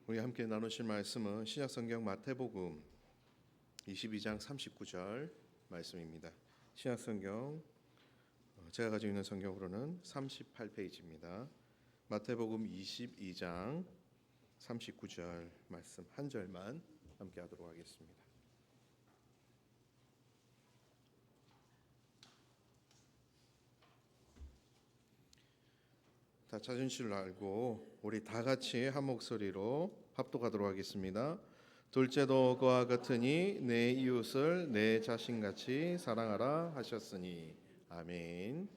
우리 함께 나누실 말씀은 신약성경 마태복음 22장 39절 말씀입니다. 신약성경 제가 가지고 있는 성경으로는 38페이지입니다. 마태복음 22장 39절 말씀 한 절만 함께 하도록 하겠습니다. 다 찾은 줄 알고 우리 다 같이 한 목소리로 합독하도록 하겠습니다. 둘째도 그와 같으니 내 이웃을 내 자신같이 사랑하라 하셨으니 아멘.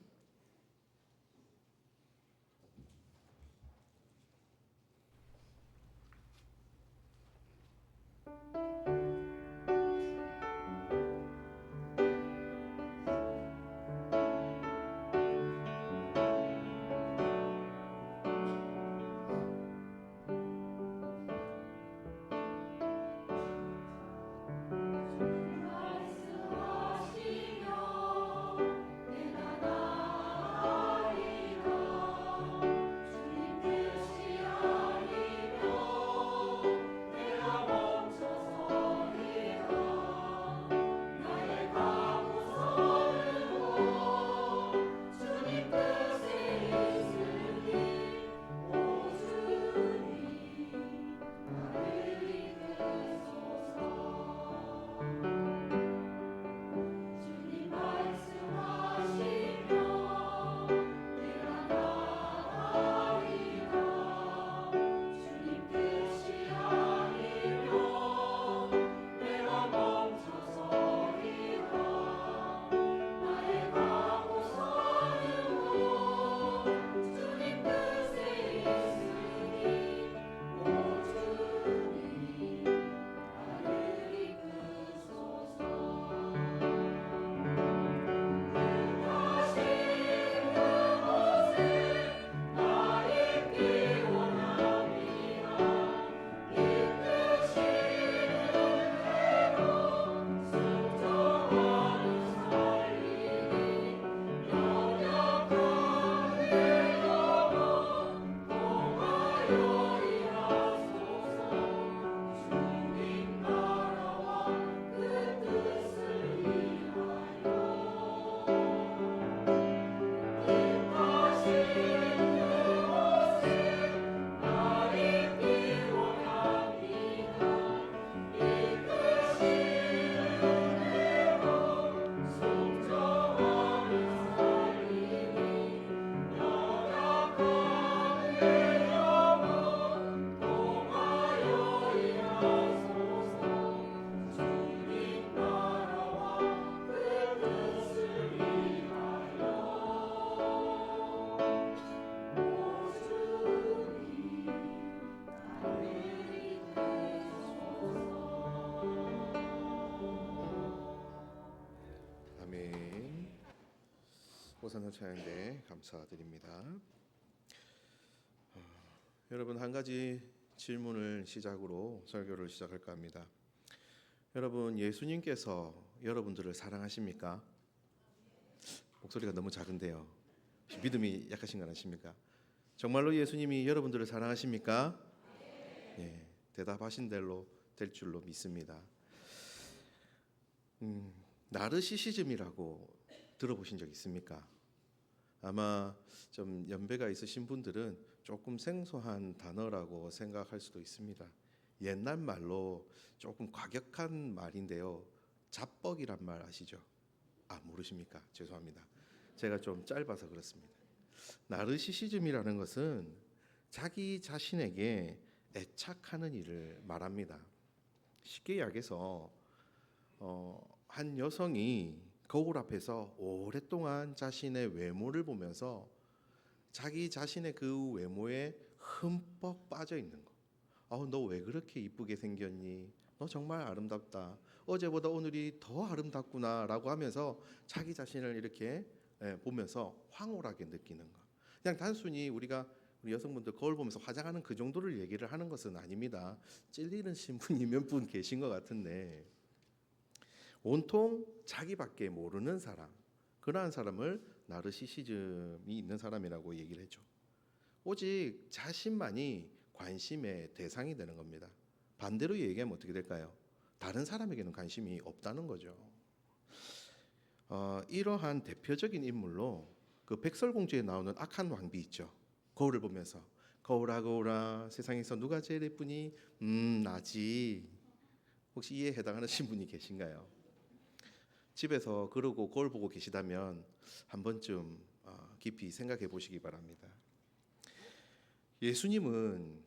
아멘. 호산나 찬양대 감사드립니다. 여러분, 한 가지 질문을 시작으로 설교를 시작할까 합니다. 여러분, 예수님께서 여러분들을 사랑하십니까? 목소리가 너무 작은데요. 믿음이 약하신 건 아십니까? 정말로 예수님이 여러분들을 사랑하십니까? 네, 대답하신 대로 될 줄로 믿습니다. 나르시시즘이라고 들어보신 적 있습니까? 아마 좀 연배가 있으신 분들은 조금 생소한 단어라고 생각할 수도 있습니다. 옛날 말로 조금 과격한 말인데요. 자뻑이란 말 아시죠? 모르십니까? 죄송합니다. 제가 좀 짧아서 그렇습니다. 나르시시즘이라는 것은 자기 자신에게 애착하는 일을 말합니다. 쉽게 이야기해서 한 여성이 거울 앞에서 오랫동안 자신의 외모를 보면서 자기 자신의 그 외모에 흠뻑 빠져 있는 거. 너 왜 그렇게 이쁘게 생겼니? 너 정말 아름답다. 어제보다 오늘이 더 아름답구나라고 하면서 자기 자신을 이렇게 보면서 황홀하게 느끼는 거. 그냥 단순히 우리 여성분들 거울 보면서 화장하는 그 정도를 얘기를 하는 것은 아닙니다. 찔리는 신분이 몇 분 계신 것 같은데 온통 자기밖에 모르는 사람, 그러한 사람을 나르시시즘이 있는 사람이라고 얘기를 했죠. 오직 자신만이 관심의 대상이 되는 겁니다. 반대로 얘기하면 어떻게 될까요? 다른 사람에게는 관심이 없다는 거죠. 이러한 대표적인 인물로 그 백설공주에 나오는 악한 왕비 있죠. 거울을 보면서 거울아 거울아 세상에서 누가 제일 예쁘니? 나지. 혹시 이에 해당하시는 분이 계신가요? 집에서 그러고 거울 보고 계시다면 한 번쯤 깊이 생각해 보시기 바랍니다. 예수님은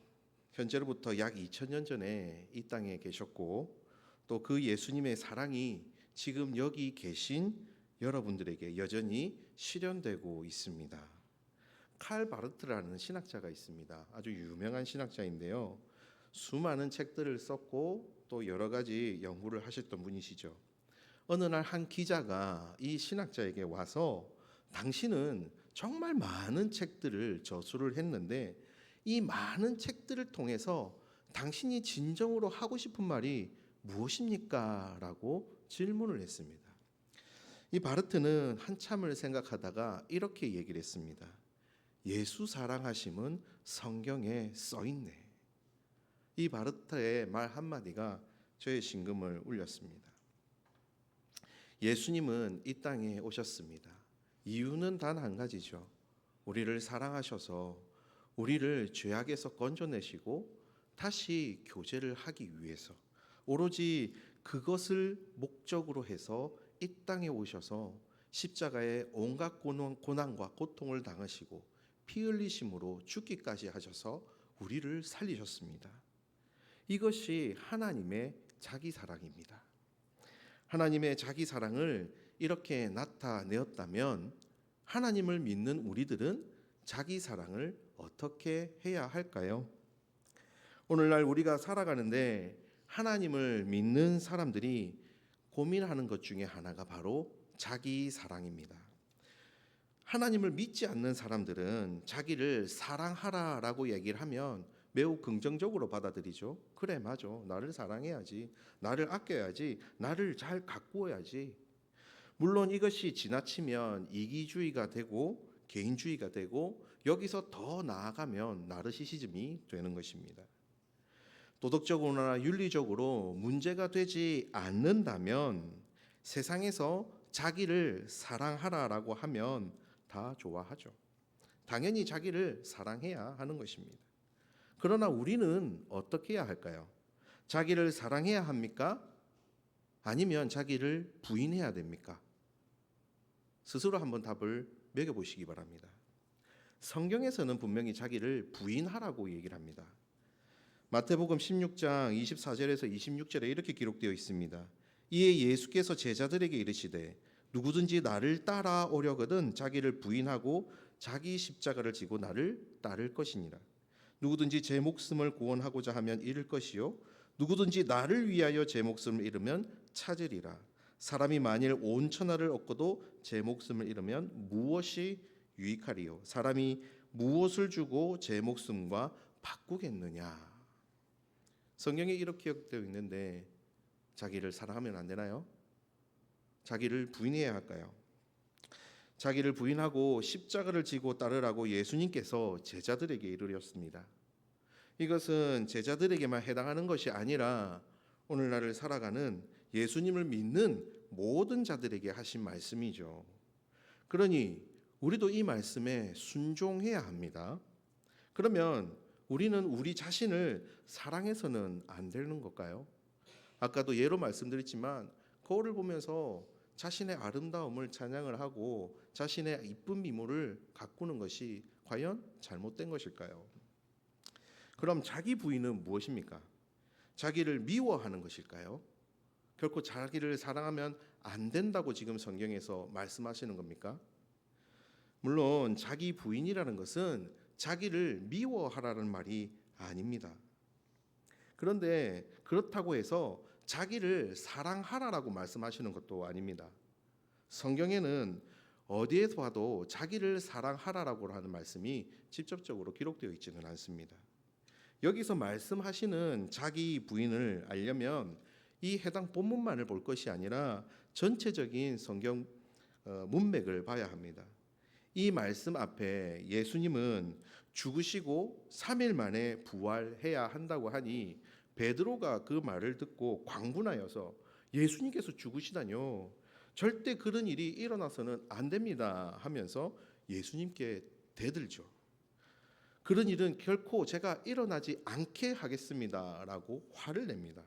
현재로부터 약 2000년 전에 이 땅에 계셨고 또 그 예수님의 사랑이 지금 여기 계신 여러분들에게 여전히 실현되고 있습니다. 칼 바르트라는 신학자가 있습니다. 아주 유명한 신학자인데요. 수많은 책들을 썼고 또 여러 가지 연구를 하셨던 분이시죠. 어느 날 한 기자가 이 신학자에게 와서 당신은 정말 많은 책들을 저술을 했는데 이 많은 책들을 통해서 당신이 진정으로 하고 싶은 말이 무엇입니까? 라고 질문을 했습니다. 이 바르트는 한참을 생각하다가 이렇게 얘기를 했습니다. 예수 사랑하심은 성경에 써 있네. 이 바르트의 말 한마디가 저의 심금을 울렸습니다. 예수님은 이 땅에 오셨습니다. 이유는 단 한 가지죠. 우리를 사랑하셔서 우리를 죄악에서 건져내시고 다시 교제를 하기 위해서 오로지 그것을 목적으로 해서 이 땅에 오셔서 십자가에 온갖 고난과 고통을 당하시고 피 흘리심으로 죽기까지 하셔서 우리를 살리셨습니다. 이것이 하나님의 자기 사랑입니다. 하나님의 자기 사랑을 이렇게 나타내었다면 하나님을 믿는 우리들은 자기 사랑을 어떻게 해야 할까요? 오늘날 우리가 살아가는데 하나님을 믿는 사람들이 고민하는 것 중에 하나가 바로 자기 사랑입니다. 하나님을 믿지 않는 사람들은 자기를 사랑하라라고 얘기를 하면 매우 긍정적으로 받아들이죠. 그래, 맞아. 나를 사랑해야지. 나를 아껴야지. 나를 잘 가꾸어야지. 물론 이것이 지나치면 이기주의가 되고 개인주의가 되고 여기서 더 나아가면 나르시시즘이 되는 것입니다. 도덕적으로나 윤리적으로 문제가 되지 않는다면 세상에서 자기를 사랑하라라고 하면 다 좋아하죠. 당연히 자기를 사랑해야 하는 것입니다. 그러나 우리는 어떻게 해야 할까요? 자기를 사랑해야 합니까? 아니면 자기를 부인해야 됩니까? 스스로 한번 답을 매겨보시기 바랍니다. 성경에서는 분명히 자기를 부인하라고 얘기를 합니다. 마태복음 16장 24절에서 26절에 이렇게 기록되어 있습니다. 이에 예수께서 제자들에게 이르시되 누구든지 나를 따라오려거든 자기를 부인하고 자기 십자가를 지고 나를 따를 것이니라. 누구든지 제 목숨을 구원하고자 하면 잃을 것이요 누구든지 나를 위하여 제 목숨을 잃으면 찾으리라. 사람이 만일 온 천하를 얻고도 제 목숨을 잃으면 무엇이 유익하리요? 사람이 무엇을 주고 제 목숨과 바꾸겠느냐? 성경에 이렇게 기록되어 있는데 자기를 사랑하면 안 되나요? 자기를 부인해야 할까요? 자기를 부인하고 십자가를 지고 따르라고 예수님께서 제자들에게 이르렀습니다. 이것은 제자들에게만 해당하는 것이 아니라 오늘날을 살아가는 예수님을 믿는 모든 자들에게 하신 말씀이죠. 그러니 우리도 이 말씀에 순종해야 합니다. 그러면 우리는 우리 자신을 사랑해서는 안 되는 걸까요? 아까도 예로 말씀드렸지만 거울을 보면서 자신의 아름다움을 찬양을 하고 자신의 이쁜 미모를 가꾸는 것이 과연 잘못된 것일까요? 그럼 자기 부인은 무엇입니까? 자기를 미워하는 것일까요? 결코 자기를 사랑하면 안 된다고 지금 성경에서 말씀하시는 겁니까? 물론 자기 부인이라는 것은 자기를 미워하라는 말이 아닙니다. 그런데 그렇다고 해서 자기를 사랑하라라고 말씀하시는 것도 아닙니다. 성경에는 어디에서 봐도 자기를 사랑하라라고 하는 말씀이 직접적으로 기록되어 있지는 않습니다. 여기서 말씀하시는 자기 부인을 알려면 이 해당 본문만을 볼 것이 아니라 전체적인 성경 문맥을 봐야 합니다. 이 말씀 앞에 예수님은 죽으시고 3일 만에 부활해야 한다고 하니 베드로가 그 말을 듣고 광분하여서 예수님께서 죽으시다뇨. 절대 그런 일이 일어나서는 안 됩니다 하면서 예수님께 대들죠. 그런 일은 결코 제가 일어나지 않게 하겠습니다라고 화를 냅니다.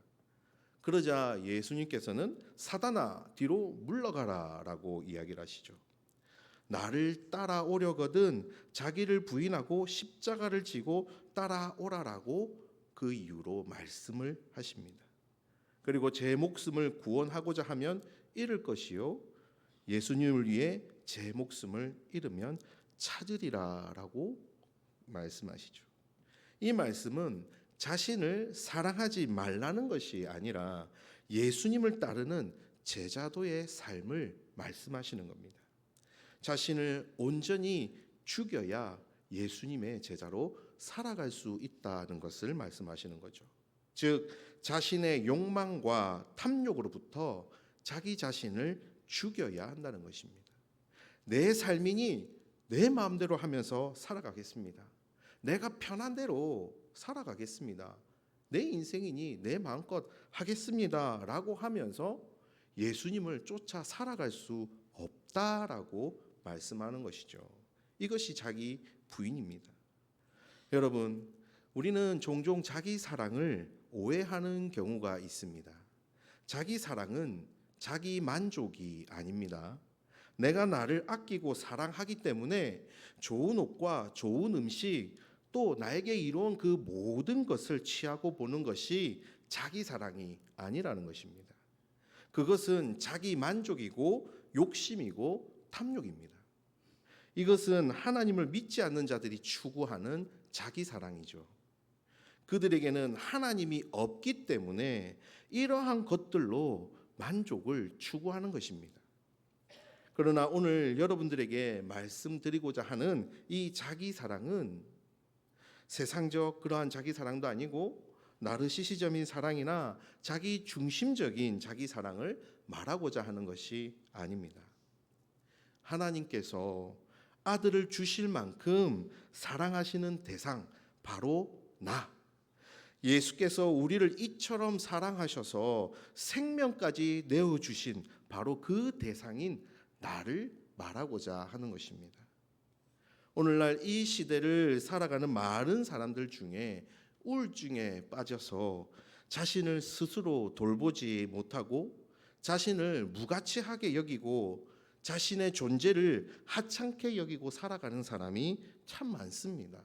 그러자 예수님께서는 사단아 뒤로 물러가라라고 이야기를 하시죠. 나를 따라오려거든 자기를 부인하고 십자가를 지고 따라오라라고 그 이유로 말씀을 하십니다. 그리고 제 목숨을 구원하고자 하면 잃을 것이요 예수님을 위해 제 목숨을 잃으면 찾으리라라고 말씀하시죠. 이 말씀은 자신을 사랑하지 말라는 것이 아니라 예수님을 따르는 제자도의 삶을 말씀하시는 겁니다. 자신을 온전히 죽여야 예수님의 제자로 살아갈 수 있다는 것을 말씀하시는 거죠. 즉 자신의 욕망과 탐욕으로부터 자기 자신을 죽여야 한다는 것입니다. 내 삶이니 내 마음대로 하면서 살아가겠습니다. 내가 편한 대로 살아가겠습니다. 내 인생이니 내 마음껏 하겠습니다 라고 하면서 예수님을 쫓아 살아갈 수 없다라고 말씀하는 것이죠. 이것이 자기 부인입니다. 여러분, 우리는 종종 자기 사랑을 오해하는 경우가 있습니다. 자기 사랑은 자기 만족이 아닙니다. 내가 나를 아끼고 사랑하기 때문에 좋은 옷과 좋은 음식 또 나에게 이로운 그 모든 것을 취하고 보는 것이 자기 사랑이 아니라는 것입니다. 그것은 자기 만족이고 욕심이고 탐욕입니다. 이것은 하나님을 믿지 않는 자들이 추구하는 자기 사랑이죠. 그들에게는 하나님이 없기 때문에 이러한 것들로 만족을 추구하는 것입니다. 그러나 오늘 여러분들에게 말씀드리고자 하는 이 자기 사랑은 세상적 그러한 자기 사랑도 아니고 나르시시즘인 사랑이나 자기 중심적인 자기 사랑을 말하고자 하는 것이 아닙니다. 하나님께서 아들을 주실 만큼 사랑하시는 대상 바로 나. 예수께서 우리를 이처럼 사랑하셔서 생명까지 내어주신 바로 그 대상인 나를 말하고자 하는 것입니다. 오늘날 이 시대를 살아가는 많은 사람들 중에 우울증에 빠져서 자신을 스스로 돌보지 못하고 자신을 무가치하게 여기고 자신의 존재를 하찮게 여기고 살아가는 사람이 참 많습니다.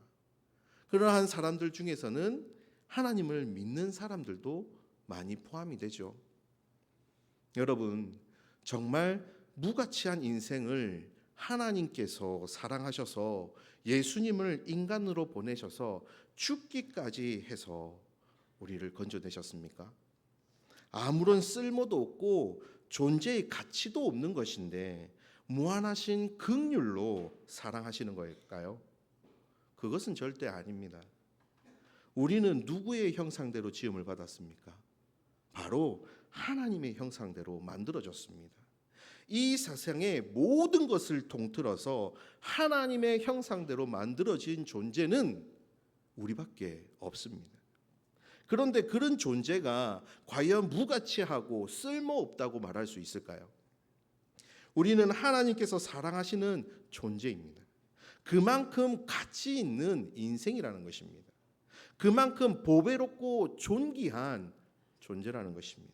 그러한 사람들 중에서는 하나님을 믿는 사람들도 많이 포함이 되죠. 여러분, 정말 무가치한 인생을 하나님께서 사랑하셔서 예수님을 인간으로 보내셔서 죽기까지 해서 우리를 건져내셨습니까? 아무런 쓸모도 없고 존재의 가치도 없는 것인데 무한하신 긍휼로 사랑하시는 걸까요? 그것은 절대 아닙니다. 우리는 누구의 형상대로 지음을 받았습니까? 바로 하나님의 형상대로 만들어졌습니다. 이 세상의 모든 것을 통틀어서 하나님의 형상대로 만들어진 존재는 우리밖에 없습니다. 그런데 그런 존재가 과연 무가치하고 쓸모없다고 말할 수 있을까요? 우리는 하나님께서 사랑하시는 존재입니다. 그만큼 가치 있는 인생이라는 것입니다. 그만큼 보배롭고 존귀한 존재라는 것입니다.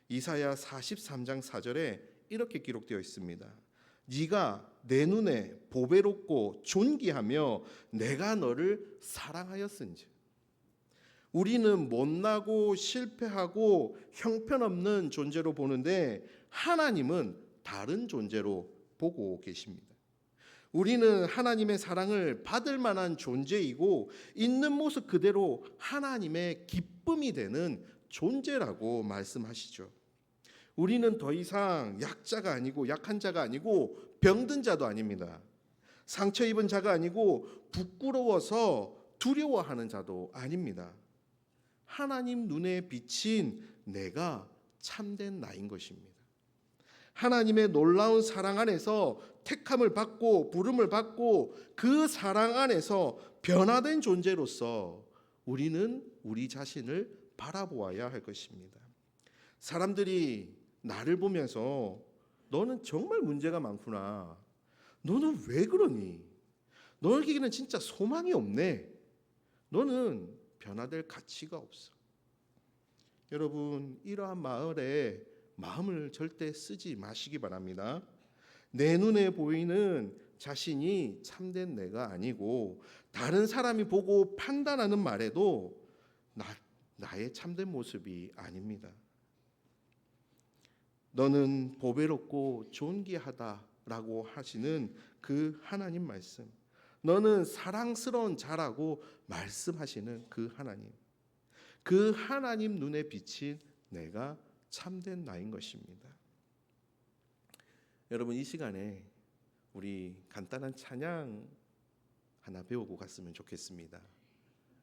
이사야 43장 4절에 이렇게 기록되어 있습니다. 네가 내 눈에 보배롭고 존귀하며 내가 너를 사랑하였은즉. 우리는 못나고 실패하고 형편없는 존재로 보는데 하나님은 다른 존재로 보고 계십니다. 우리는 하나님의 사랑을 받을 만한 존재이고 있는 모습 그대로 하나님의 기쁨이 되는 존재라고 말씀하시죠. 우리는 더 이상 약자가 아니고 약한 자가 아니고 병든 자도 아닙니다. 상처 입은 자가 아니고 부끄러워서 두려워하는 자도 아닙니다. 하나님 눈에 비친 내가 참된 나인 것입니다. 하나님의 놀라운 사랑 안에서 택함을 받고 부름을 받고 그 사랑 안에서 변화된 존재로서 우리는 우리 자신을 바라보아야 할 것입니다. 사람들이 나를 보면서 너는 정말 문제가 많구나. 너는 왜 그러니? 너에게는 진짜 소망이 없네. 너는 변화될 가치가 없어. 여러분, 이러한 마음을 절대 쓰지 마시기 바랍니다. 내 눈에 보이는 자신이 참된 내가 아니고 다른 사람이 보고 판단하는 말에도 나의 참된 모습이 아닙니다. 너는 보배롭고 존귀하다라고 하시는 그 하나님 말씀, 너는 사랑스러운 자라고 말씀하시는 그 하나님 눈에 비친 내가 참된 나인 것입니다. 여러분, 이 시간에 우리 간단한 찬양 하나 배우고 갔으면 좋겠습니다.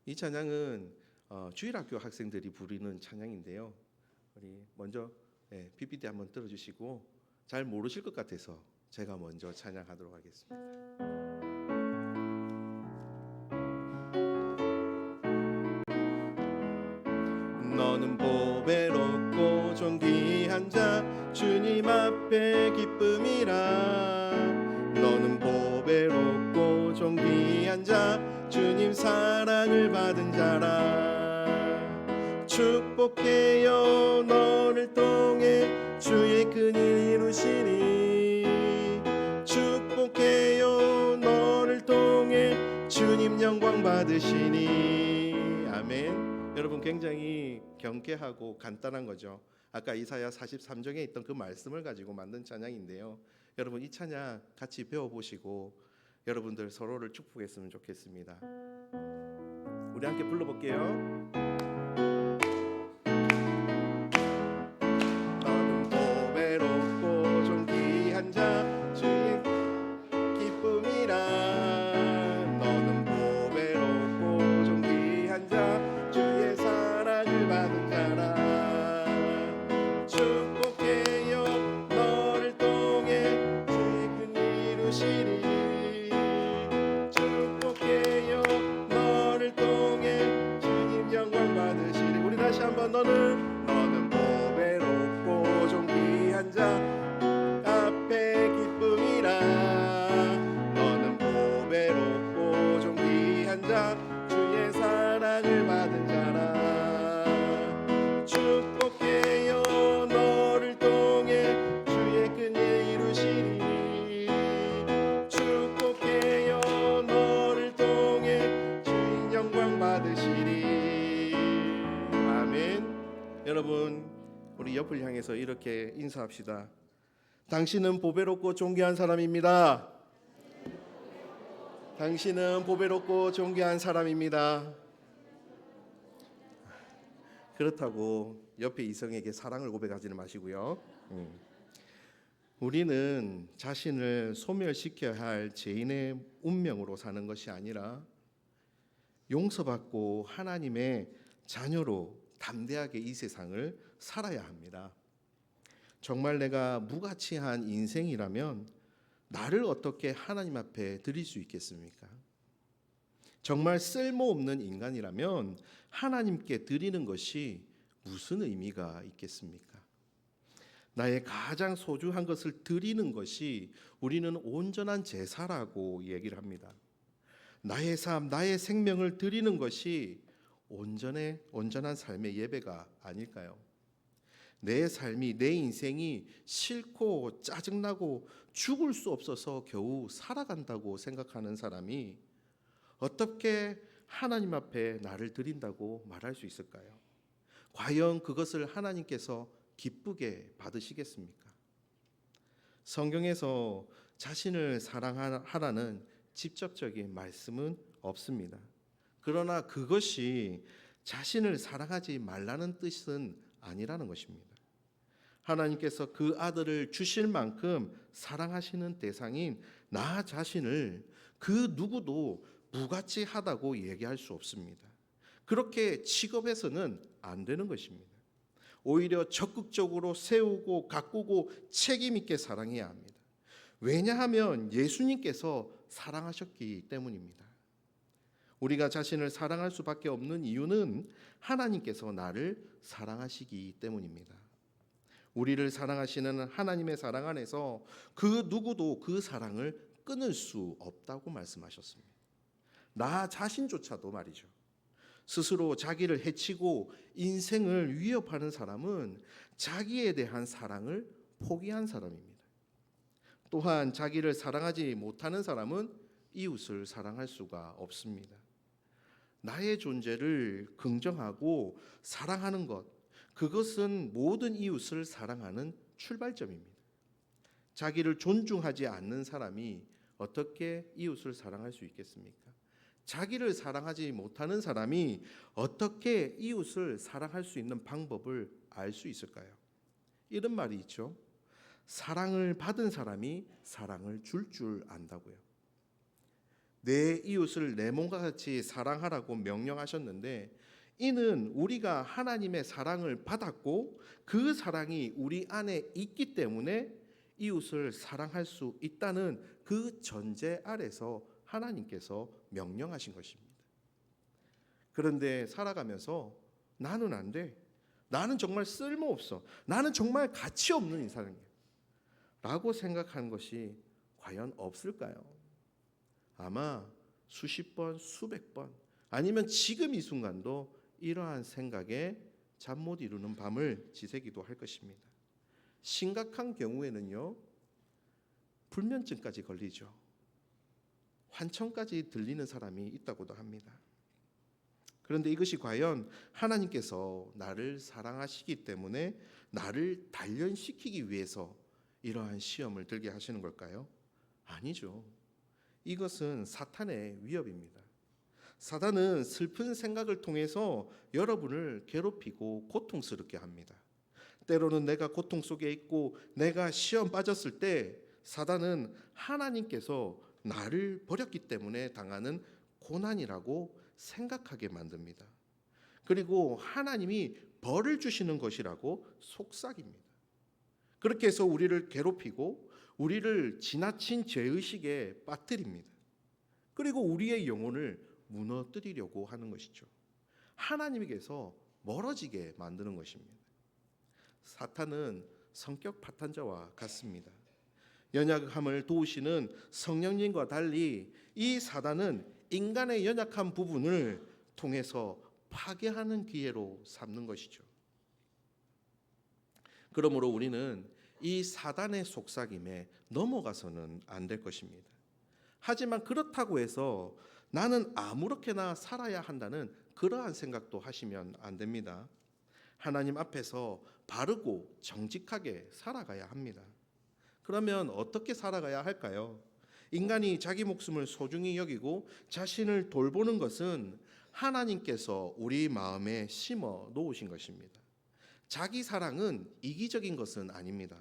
이 찬양은 주일학교 학생들이 부르는 찬양인데요. 우리 먼저 PPT 한번 들어주시고, 잘 모르실 것 같아서 제가 먼저 찬양하도록 하겠습니다. 너는 보배롭고 존귀한 자 주님 앞에 기쁨이라. 너는 보배롭고 존귀한 자 주님 사랑을 받은 자라. 축복해요 너를 통해 주의 큰일 이루시니. 축복해요 너를 통해 주님 영광 받으시니. 아멘. 여러분, 굉장히 경쾌하고 간단한 거죠. 아까 이사야 43장에 있던 그 말씀을 가지고 만든 찬양인데요. 여러분, 이 찬양 같이 배워보시고 여러분들 서로를 축복했으면 좋겠습니다. 우리 함께 불러볼게요. 너는 보배롭고 존귀한 자 주의 기쁨이라. 너는 보배롭고 존귀한 자 주의 사랑을 받은 자라. 축복해요 너를 통해 주의 큰일 이루시리. 축복해요 너를 통해 주님 영광 받으시리. 우리 다시 한번. 너는 보배롭고 존귀한 자 앞에 기쁨이라. 너는 보배롭고 존귀한 자 주의 사랑을 받은 자라. 축복해요 너를 통해 주의 큰일 이루시니. 축복해요 너를 통해 주인 영광 받으시리. 아멘. 여러분, 우리 옆을 향해서 이렇게 인사합시다. 당신은 보배롭고 존귀한 사람입니다. 당신은 보배롭고 존귀한 사람입니다. 그렇다고 옆에 이성에게 사랑을 고백하지는 마시고요. 우리는 자신을 소멸시켜야 할 죄인의 운명으로 사는 것이 아니라 용서받고 하나님의 자녀로 담대하게 이 세상을 살아야 합니다. 정말 내가 무가치한 인생이라면 나를 어떻게 하나님 앞에 드릴 수 있겠습니까? 정말 쓸모없는 인간이라면 하나님께 드리는 것이 무슨 의미가 있겠습니까? 나의 가장 소중한 것을 드리는 것이 우리는 온전한 제사라고 얘기를 합니다. 나의 삶, 나의 생명을 드리는 것이 온전한 삶의 예배가 아닐까요? 내 삶이, 내 인생이 싫고 짜증나고 죽을 수 없어서 겨우 살아간다고 생각하는 사람이 어떻게 하나님 앞에 나를 드린다고 말할 수 있을까요? 과연 그것을 하나님께서 기쁘게 받으시겠습니까? 성경에서 자신을 사랑하라는 직접적인 말씀은 없습니다. 그러나 그것이 자신을 사랑하지 말라는 뜻은 아니라는 것입니다. 하나님께서 그 아들을 주실 만큼 사랑하시는 대상인 나 자신을 그 누구도 무가치하다고 얘기할 수 없습니다. 그렇게 취급해서는 안 되는 것입니다. 오히려 적극적으로 세우고 가꾸고 책임 있게 사랑해야 합니다. 왜냐하면 예수님께서 사랑하셨기 때문입니다. 우리가 자신을 사랑할 수밖에 없는 이유는 하나님께서 나를 사랑하시기 때문입니다. 우리를 사랑하시는 하나님의 사랑 안에서 그 누구도 그 사랑을 끊을 수 없다고 말씀하셨습니다. 나 자신조차도 말이죠. 스스로 자기를 해치고 인생을 위협하는 사람은 자기에 대한 사랑을 포기한 사람입니다. 또한 자기를 사랑하지 못하는 사람은 이웃을 사랑할 수가 없습니다. 나의 존재를 긍정하고 사랑하는 것, 그것은 모든 이웃을 사랑하는 출발점입니다. 자기를 존중하지 않는 사람이 어떻게 이웃을 사랑할 수 있겠습니까? 자기를 사랑하지 못하는 사람이 어떻게 이웃을 사랑할 수 있는 방법을 알 수 있을까요? 이런 말이 있죠. 사랑을 받은 사람이 사랑을 줄 안다고요. 내 이웃을 내 몸과 같이 사랑하라고 명령하셨는데, 이는 우리가 하나님의 사랑을 받았고 그 사랑이 우리 안에 있기 때문에 이웃을 사랑할 수 있다는 그 전제 아래서 하나님께서 명령하신 것입니다. 그런데 살아가면서 나는 안 돼, 나는 정말 쓸모없어, 나는 정말 가치 없는 인간이야 라고 생각하는 것이 과연 없을까요? 아마 수십 번, 수백 번, 아니면 지금 이 순간도 이러한 생각에 잠 못 이루는 밤을 지새기도 할 것입니다. 심각한 경우에는요, 불면증까지 걸리죠. 환청까지 들리는 사람이 있다고도 합니다. 그런데 이것이 과연 하나님께서 나를 사랑하시기 때문에 나를 단련시키기 위해서 이러한 시험을 들게 하시는 걸까요? 아니죠. 이것은 사탄의 위협입니다. 사탄은 슬픈 생각을 통해서 여러분을 괴롭히고 고통스럽게 합니다. 때로는 내가 고통 속에 있고 내가 시험 빠졌을 때 사탄은 하나님께서 나를 버렸기 때문에 당하는 고난이라고 생각하게 만듭니다. 그리고 하나님이 벌을 주시는 것이라고 속삭입니다. 그렇게 해서 우리를 괴롭히고 우리를 지나친 죄의식에 빠뜨립니다. 그리고 우리의 영혼을 무너뜨리려고 하는 것이죠. 하나님께서 멀어지게 만드는 것입니다. 사탄은 성격 파탄자와 같습니다. 연약함을 도우시는 성령님과 달리 이 사단은 인간의 연약한 부분을 통해서 파괴하는 기회로 삼는 것이죠. 그러므로 우리는 이 사단의 속삭임에 넘어가서는 안 될 것입니다. 하지만 그렇다고 해서 나는 아무렇게나 살아야 한다는 그러한 생각도 하시면 안 됩니다. 하나님 앞에서 바르고 정직하게 살아가야 합니다. 그러면 어떻게 살아가야 할까요? 인간이 자기 목숨을 소중히 여기고 자신을 돌보는 것은 하나님께서 우리 마음에 심어 놓으신 것입니다. 자기 사랑은 이기적인 것은 아닙니다.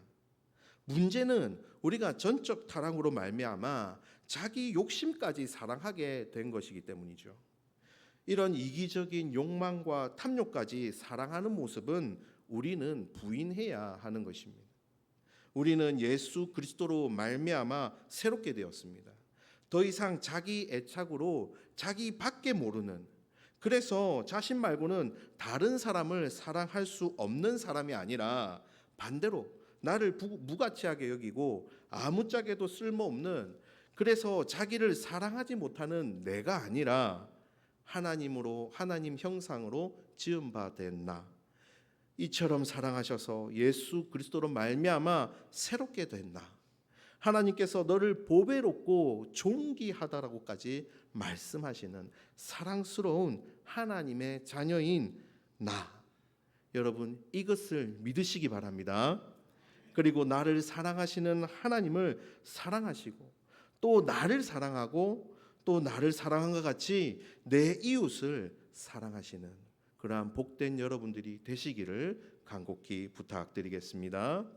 문제는 우리가 전적 타락으로 말미암아 자기 욕심까지 사랑하게 된 것이기 때문이죠. 이런 이기적인 욕망과 탐욕까지 사랑하는 모습은 우리는 부인해야 하는 것입니다. 우리는 예수 그리스도로 말미암아 새롭게 되었습니다. 더 이상 자기 애착으로 자기밖에 모르는, 그래서 자신 말고는 다른 사람을 사랑할 수 없는 사람이 아니라 반대로 나를 무가치하게 여기고 아무짝에도 쓸모없는, 그래서 자기를 사랑하지 못하는 내가 아니라 하나님으로, 하나님 형상으로 지은 바 된 나, 이처럼 사랑하셔서 예수 그리스도로 말미암아 새롭게 된 나, 하나님께서 너를 보배롭고 존귀하다라고까지 말씀하시는 사랑스러운 하나님의 자녀인 나, 여러분 이것을 믿으시기 바랍니다. 그리고 나를 사랑하시는 하나님을 사랑하시고 또 나를 사랑하고 또 나를 사랑한 것 같이 내 이웃을 사랑하시는 그러한 복된 여러분들이 되시기를 간곡히 부탁드리겠습니다.